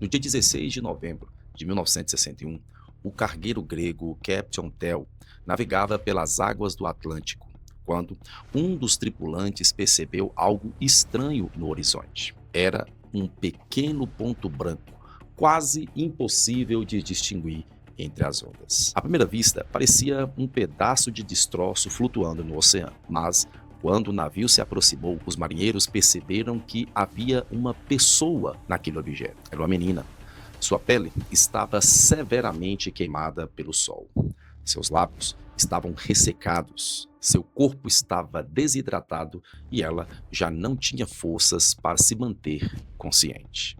No dia 16 de novembro de 1961, o cargueiro grego Captain Tel navegava pelas águas do Atlântico, quando um dos tripulantes percebeu algo estranho no horizonte. Era um pequeno ponto branco, quase impossível de distinguir entre as ondas. À primeira vista, parecia um pedaço de destroço flutuando no oceano, mas quando o navio se aproximou, os marinheiros perceberam que havia uma pessoa naquele objeto. Era uma menina. Sua pele estava severamente queimada pelo sol. Seus lábios estavam ressecados, seu corpo estava desidratado e ela já não tinha forças para se manter consciente.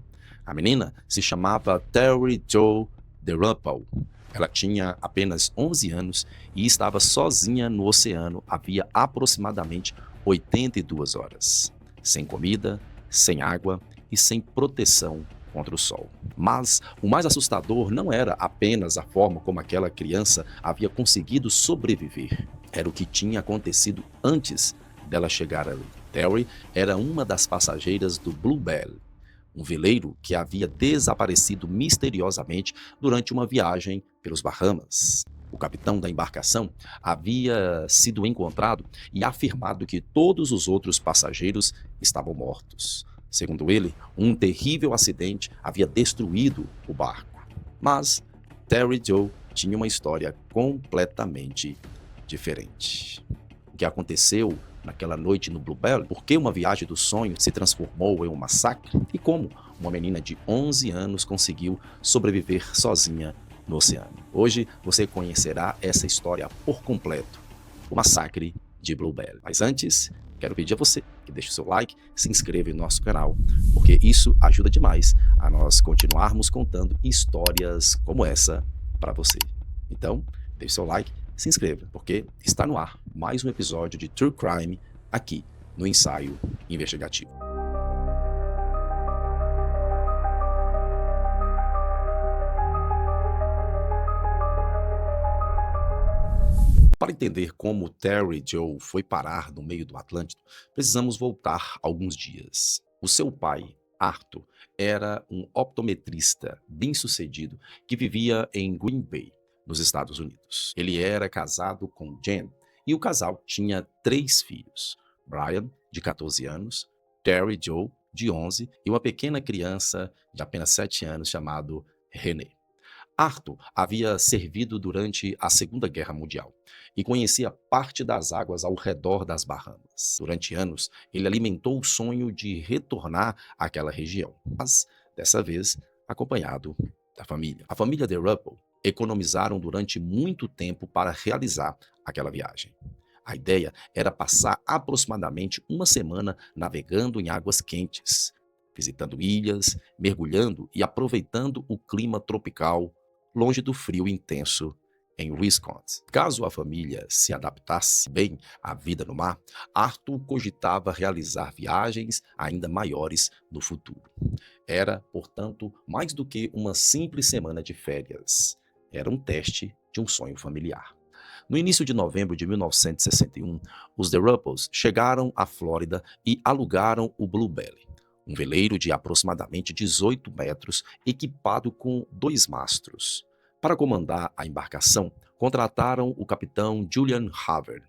A menina se chamava Terry Jo DeRuppel. Ela tinha apenas 11 anos e estava sozinha no oceano havia aproximadamente 82 horas, sem comida, sem água e sem proteção contra o sol. Mas o mais assustador não era apenas a forma como aquela criança havia conseguido sobreviver, era o que tinha acontecido antes dela chegar ali. Terry era uma das passageiras do Bluebell, um veleiro que havia desaparecido misteriosamente durante uma viagem pelos Bahamas. O capitão da embarcação havia sido encontrado e afirmado que todos os outros passageiros estavam mortos. Segundo ele, um terrível acidente havia destruído o barco. Mas Terry Joe tinha uma história completamente diferente. O que aconteceu naquela noite no Bluebell? Por que uma viagem do sonho se transformou em um massacre? E como uma menina de 11 anos conseguiu sobreviver sozinha no oceano? Hoje você conhecerá essa história por completo, o massacre de Bluebell. Mas antes, quero pedir a você que deixe o seu like, se inscreva em nosso canal, porque isso ajuda demais a nós continuarmos contando histórias como essa para você. Então, deixe seu like, se inscreva, porque está no ar mais um episódio de True Crime aqui no Ensaio Investigativo. Para entender como Terry Joe foi parar no meio do Atlântico, precisamos voltar alguns dias. O seu pai, Arthur, era um optometrista bem-sucedido que vivia em Green Bay, nos Estados Unidos. Ele era casado com Jen e o casal tinha 3 filhos: Brian, de 14 anos, Terry Joe, de 11, e uma pequena criança de apenas 7 anos chamado René. Arthur havia servido durante a Segunda Guerra Mundial e conhecia parte das águas ao redor das Bahamas. Durante anos, ele alimentou o sonho de retornar àquela região, mas dessa vez acompanhado da família. A família de Ruppel economizaram durante muito tempo para realizar aquela viagem. A ideia era passar aproximadamente uma semana navegando em águas quentes, visitando ilhas, mergulhando e aproveitando o clima tropical longe do frio intenso em Wisconsin. Caso a família se adaptasse bem à vida no mar, Arthur cogitava realizar viagens ainda maiores no futuro. Era, portanto, mais do que uma simples semana de férias. Era um teste de um sonho familiar. No início de novembro de 1961, os The Ruppels chegaram à Flórida e alugaram o Bluebell, um veleiro de aproximadamente 18 metros, equipado com 2 mastros. Para comandar a embarcação, contrataram o capitão Julian Harvey,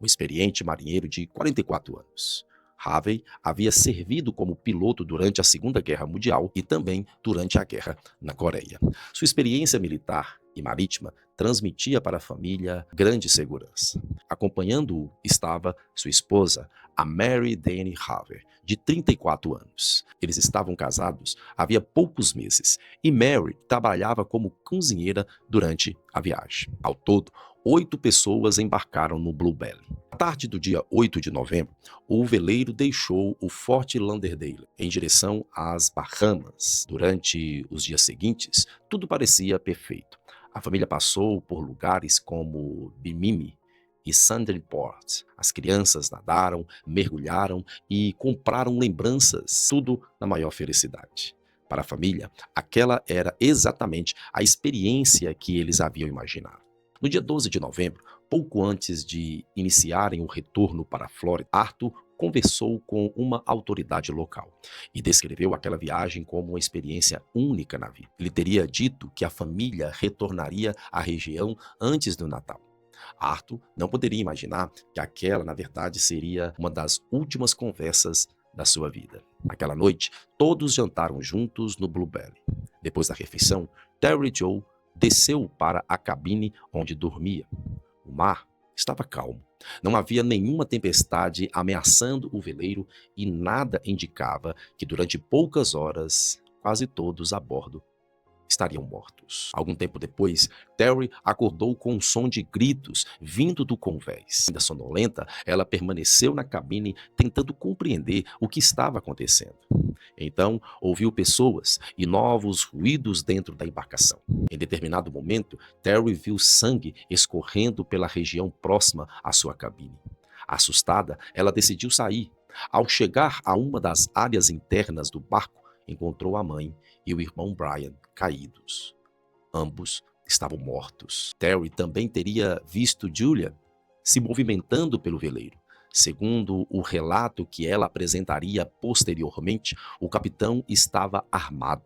um experiente marinheiro de 44 anos. Harvey havia servido como piloto durante a Segunda Guerra Mundial e também durante a Guerra na Coreia. Sua experiência militar e marítima transmitia para a família grande segurança. Acompanhando-o estava sua esposa, a Mary Dane Harvey, de 34 anos. Eles estavam casados havia poucos meses e Mary trabalhava como cozinheira durante a viagem. Ao todo, 8 pessoas embarcaram no Bluebell. À tarde do dia 8 de novembro, o veleiro deixou o Fort Lauderdale em direção às Bahamas. Durante os dias seguintes, tudo parecia perfeito. A família passou por lugares como Bimini e Sandalport. As crianças nadaram, mergulharam e compraram lembranças, tudo na maior felicidade. Para a família, aquela era exatamente a experiência que eles haviam imaginado. No dia 12 de novembro, Pouco antes de iniciarem o retorno para a Flórida, Arthur conversou com uma autoridade local e descreveu aquela viagem como uma experiência única na vida. Ele teria dito que a família retornaria à região antes do Natal. Arthur não poderia imaginar que aquela, na verdade, seria uma das últimas conversas da sua vida. Naquela noite, todos jantaram juntos no Bluebell. Depois da refeição, Terry Joe desceu para a cabine onde dormia. O mar estava calmo. Não havia nenhuma tempestade ameaçando o veleiro e nada indicava que durante poucas horas, quase todos a bordo estariam mortos. Algum tempo depois, Terry acordou com um som de gritos vindo do convés. Ainda sonolenta, ela permaneceu na cabine tentando compreender o que estava acontecendo. Então, ouviu pessoas e novos ruídos dentro da embarcação. Em determinado momento, Terry viu sangue escorrendo pela região próxima à sua cabine. Assustada, ela decidiu sair. Ao chegar a uma das áreas internas do barco, encontrou a mãe e o irmão Brian caídos. Ambos estavam mortos. Terry também teria visto Julia se movimentando pelo veleiro. Segundo o relato que ela apresentaria posteriormente, o capitão estava armado.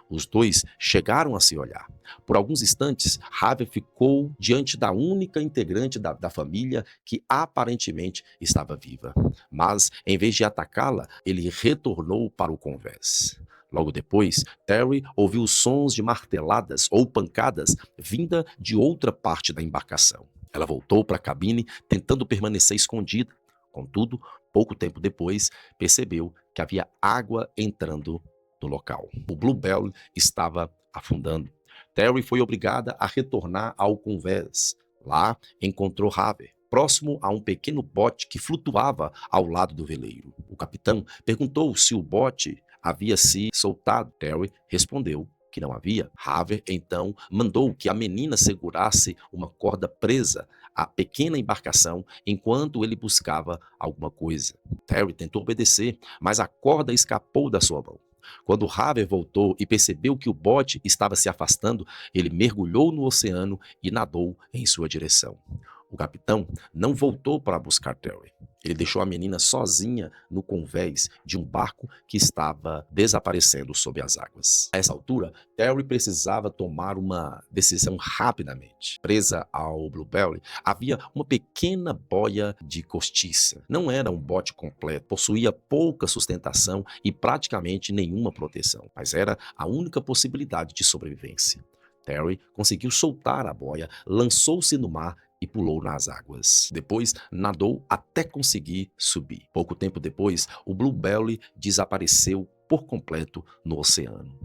Os dois chegaram a se olhar. Por alguns instantes, Harvey ficou diante da única integrante da família que aparentemente estava viva. Mas, em vez de atacá-la, ele retornou para o convés. Logo depois, Terry ouviu sons de marteladas ou pancadas vinda de outra parte da embarcação. Ela voltou para a cabine, tentando permanecer escondida. Contudo, pouco tempo depois, percebeu que havia água entrando no local. O Bluebell estava afundando. Terry foi obrigada a retornar ao convés. Lá, encontrou Harvey, próximo a um pequeno bote que flutuava ao lado do veleiro. O capitão perguntou se o bote havia se soltado. Terry respondeu que não havia. Harvey, então, mandou que a menina segurasse uma corda presa à pequena embarcação enquanto ele buscava alguma coisa. Terry tentou obedecer, mas a corda escapou da sua mão. Quando Harvey voltou e percebeu que o bote estava se afastando, ele mergulhou no oceano e nadou em sua direção. O capitão não voltou para buscar Terry. Ele deixou a menina sozinha no convés de um barco que estava desaparecendo sob as águas. A essa altura, Terry precisava tomar uma decisão rapidamente. Presa ao Bluebell, havia uma pequena boia de cortiça. Não era um bote completo, possuía pouca sustentação e praticamente nenhuma proteção, mas era a única possibilidade de sobrevivência. Terry conseguiu soltar a boia, lançou-se no mar e pulou nas águas. Depois, nadou até conseguir subir. Pouco tempo depois, o Bluebell desapareceu por completo no oceano.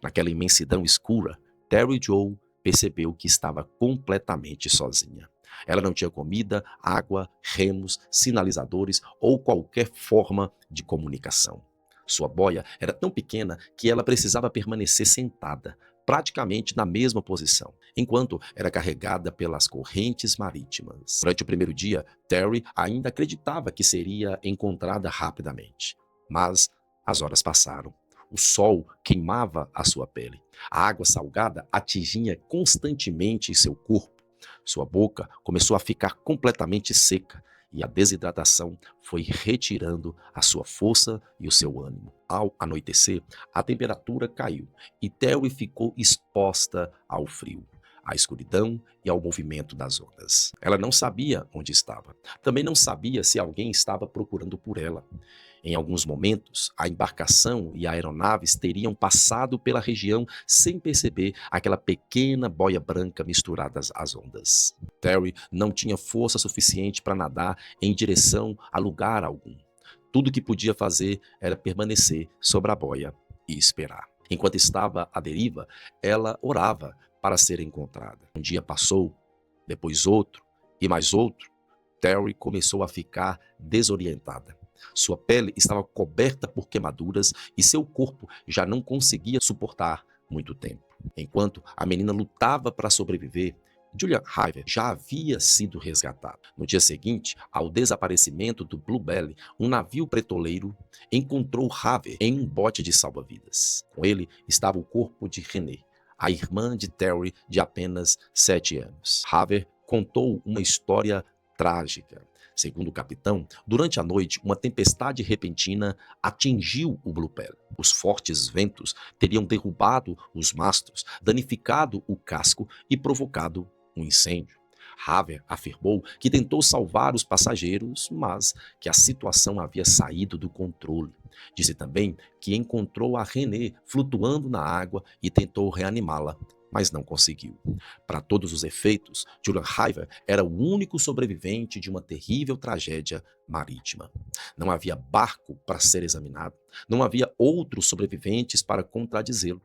Naquela imensidão escura, Terry Joe percebeu que estava completamente sozinha. Ela não tinha comida, água, remos, sinalizadores ou qualquer forma de comunicação. Sua boia era tão pequena que ela precisava permanecer sentada, praticamente na mesma posição, enquanto era carregada pelas correntes marítimas. Durante o primeiro dia, Terry ainda acreditava que seria encontrada rapidamente. Mas as horas passaram. O sol queimava a sua pele. A água salgada atingia constantemente seu corpo. Sua boca começou a ficar completamente seca e a desidratação foi retirando a sua força e o seu ânimo. Ao anoitecer, a temperatura caiu e Terry ficou exposta ao frio, à escuridão e ao movimento das ondas. Ela não sabia onde estava. Também não sabia se alguém estava procurando por ela. Em alguns momentos, a embarcação e aeronaves teriam passado pela região sem perceber aquela pequena boia branca misturadas às ondas. Terry não tinha força suficiente para nadar em direção a lugar algum. Tudo que podia fazer era permanecer sobre a boia e esperar. Enquanto estava à deriva, ela orava para ser encontrada. Um dia passou, depois outro e mais outro. Terry começou a ficar desorientada. Sua pele estava coberta por queimaduras e seu corpo já não conseguia suportar muito tempo. Enquanto a menina lutava para sobreviver, Julia Harvey já havia sido resgatada. No dia seguinte, ao desaparecimento do Bluebell, um navio petroleiro encontrou Harvey em um bote de salva-vidas. Com ele estava o corpo de Renee, a irmã de Terry de apenas 7 anos. Harvey contou uma história trágica. Segundo o capitão, durante a noite, uma tempestade repentina atingiu o Blue Bell. Os fortes ventos teriam derrubado os mastros, danificado o casco e provocado um incêndio. Haver afirmou que tentou salvar os passageiros, mas que a situação havia saído do controle. Disse também que encontrou a René flutuando na água e tentou reanimá-la, mas não conseguiu. Para todos os efeitos, Julian Haver era o único sobrevivente de uma terrível tragédia marítima. Não havia barco para ser examinado, não havia outros sobreviventes para contradizê-lo.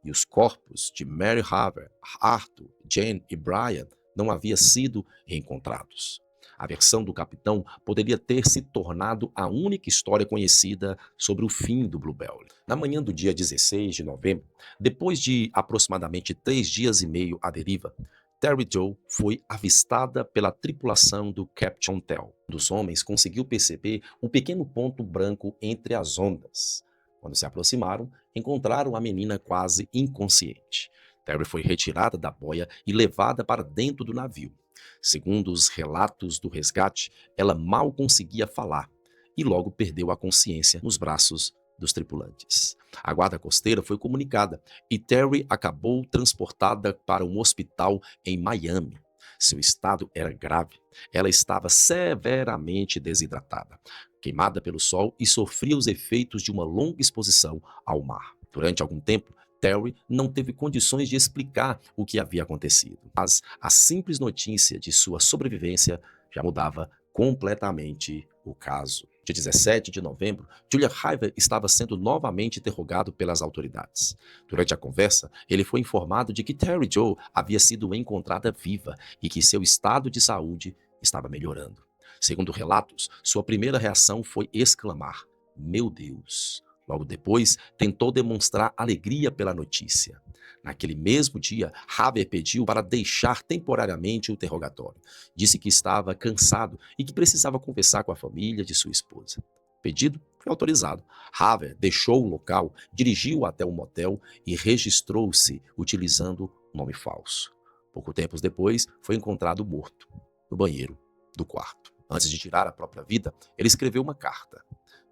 E os corpos de Mary Haver, Arthur, Jane e Brian não haviam sido reencontrados. A versão do capitão poderia ter se tornado a única história conhecida sobre o fim do Blue Bell. Na manhã do dia 16 de novembro, depois de aproximadamente 3 dias e meio à deriva, Terry Joe foi avistada pela tripulação do Captain Tell. Um dos homens conseguiu perceber um pequeno ponto branco entre as ondas. Quando se aproximaram, encontraram a menina quase inconsciente. Terry foi retirada da boia e levada para dentro do navio. Segundo os relatos do resgate, ela mal conseguia falar e logo perdeu a consciência nos braços dos tripulantes. A guarda costeira foi comunicada e Terry acabou transportada para um hospital em Miami. Seu estado era grave. Ela estava severamente desidratada, queimada pelo sol e sofria os efeitos de uma longa exposição ao mar. Durante algum tempo, Terry não teve condições de explicar o que havia acontecido, mas a simples notícia de sua sobrevivência já mudava completamente o caso. Dia 17 de novembro, Julian Haver estava sendo novamente interrogado pelas autoridades. Durante a conversa, ele foi informado de que Terry Joe havia sido encontrada viva e que seu estado de saúde estava melhorando. Segundo relatos, sua primeira reação foi exclamar: "Meu Deus!" Logo depois, tentou demonstrar alegria pela notícia. Naquele mesmo dia, Haver pediu para deixar temporariamente o interrogatório. Disse que estava cansado e que precisava conversar com a família de sua esposa. O pedido foi autorizado. Haver deixou o local, dirigiu até um motel e registrou-se utilizando um nome falso. Pouco tempo depois, foi encontrado morto no banheiro do quarto. Antes de tirar a própria vida, ele escreveu uma carta.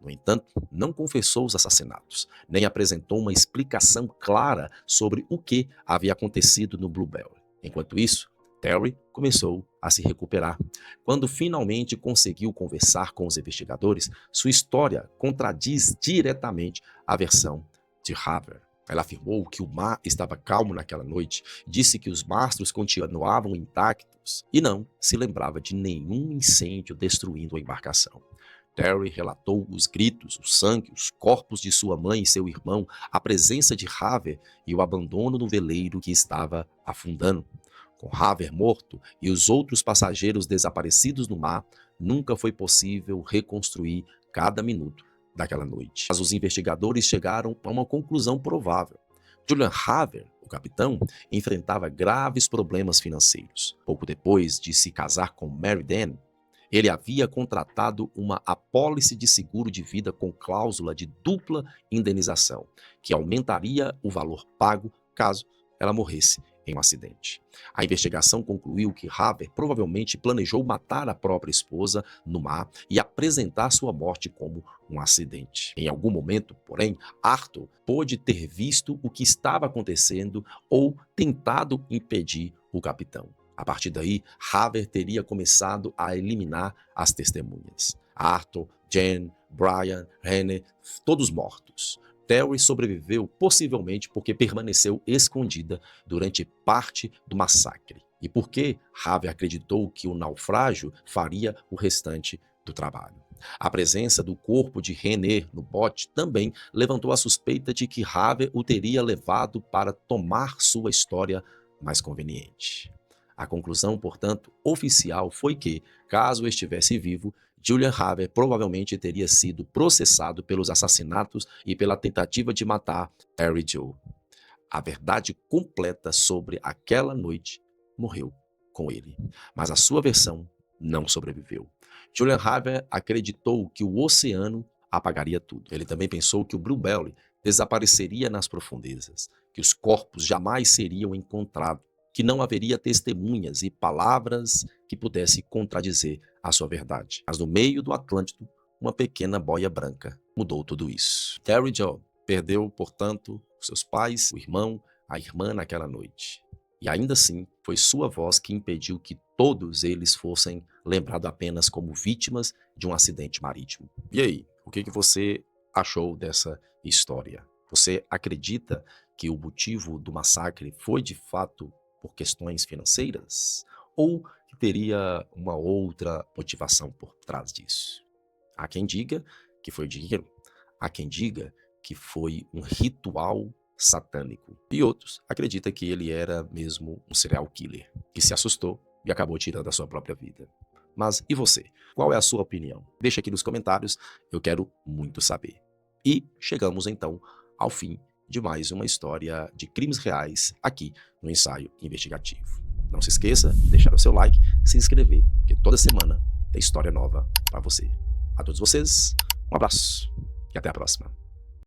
No entanto, não confessou os assassinatos, nem apresentou uma explicação clara sobre o que havia acontecido no Blue Bell. Enquanto isso, Terry começou a se recuperar. Quando finalmente conseguiu conversar com os investigadores, sua história contradiz diretamente a versão de Haver. Ela afirmou que o mar estava calmo naquela noite, disse que os mastros continuavam intactos e não se lembrava de nenhum incêndio destruindo a embarcação. Terry relatou os gritos, o sangue, os corpos de sua mãe e seu irmão, a presença de Haver e o abandono do veleiro que estava afundando. Com Haver morto e os outros passageiros desaparecidos no mar, nunca foi possível reconstruir cada minuto daquela noite. Mas os investigadores chegaram a uma conclusão provável. Julian Haver, o capitão, enfrentava graves problemas financeiros. Pouco depois de se casar com Mary Dan, ele havia contratado uma apólice de seguro de vida com cláusula de dupla indenização, que aumentaria o valor pago caso ela morresse em um acidente. A investigação concluiu que Haver provavelmente planejou matar a própria esposa no mar e apresentar sua morte como um acidente. Em algum momento, porém, Arthur pôde ter visto o que estava acontecendo ou tentado impedir o capitão. A partir daí, Haver teria começado a eliminar as testemunhas. Arthur, Jane, Brian, René, todos mortos. Terry sobreviveu possivelmente porque permaneceu escondida durante parte do massacre e porque Haver acreditou que o naufrágio faria o restante do trabalho. A presença do corpo de René no bote também levantou a suspeita de que Haver o teria levado para tomar sua história mais conveniente. A conclusão, portanto, oficial foi que, caso estivesse vivo, Julian Haver provavelmente teria sido processado pelos assassinatos e pela tentativa de matar Terry Joe. A verdade completa sobre aquela noite morreu com ele, mas a sua versão não sobreviveu. Julian Haver acreditou que o oceano apagaria tudo. Ele também pensou que o Blue Bell desapareceria nas profundezas, que os corpos jamais seriam encontrados. que não haveria testemunhas e palavras que pudessem contradizer a sua verdade. Mas no meio do Atlântico, uma pequena boia branca mudou tudo isso. Terry Joe perdeu, portanto, seus pais, o irmão, a irmã naquela noite. E ainda assim, foi sua voz que impediu que todos eles fossem lembrados apenas como vítimas de um acidente marítimo. E aí, o que você achou dessa história? Você acredita que o motivo do massacre foi de fato por questões financeiras? Ou que teria uma outra motivação por trás disso? Há quem diga que foi dinheiro, há quem diga que foi um ritual satânico. E outros acreditam que ele era mesmo um serial killer, que se assustou e acabou tirando a sua própria vida. Mas e você? Qual é a sua opinião? Deixa aqui nos comentários, eu quero muito saber. E chegamos então ao fim de mais uma história de crimes reais aqui no Ensaio Investigativo. Não se esqueça de deixar o seu like, se inscrever, porque toda semana tem história nova para você. A todos vocês, um abraço e até a próxima.